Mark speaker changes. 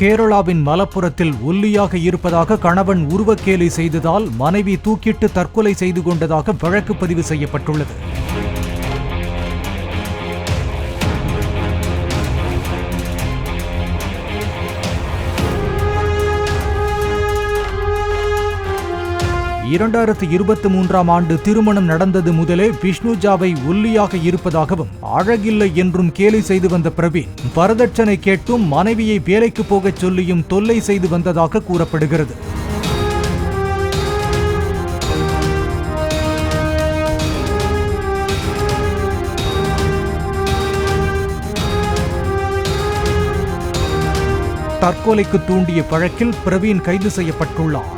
Speaker 1: கேரளாவின் மலப்புரத்தில் ஒல்லியாக இருப்பதாக கணவன் உருவக்கேலி செய்ததால் மனைவி தூக்கிட்டு தற்கொலை செய்து கொண்டதாக வழக்கு பதிவு செய்யப்பட்டுள்ளது. இரண்டாயிரத்து 23ஆம் ஆண்டு திருமணம் நடந்தது முதலே விஷ்ணுஜாவை ஒல்லியாக இருப்பதாகவும் அழகில்லை என்றும் கேலி செய்து வந்த பிரவீன் வரதட்சணை கேட்டும் மனைவியை வேலைக்கு போகச் சொல்லியும் தொல்லை செய்து வந்ததாக கூறப்படுகிறது. தற்கொலைக்கு தூண்டிய வழக்கில் பிரவீன் கைது செய்யப்பட்டுள்ளார்.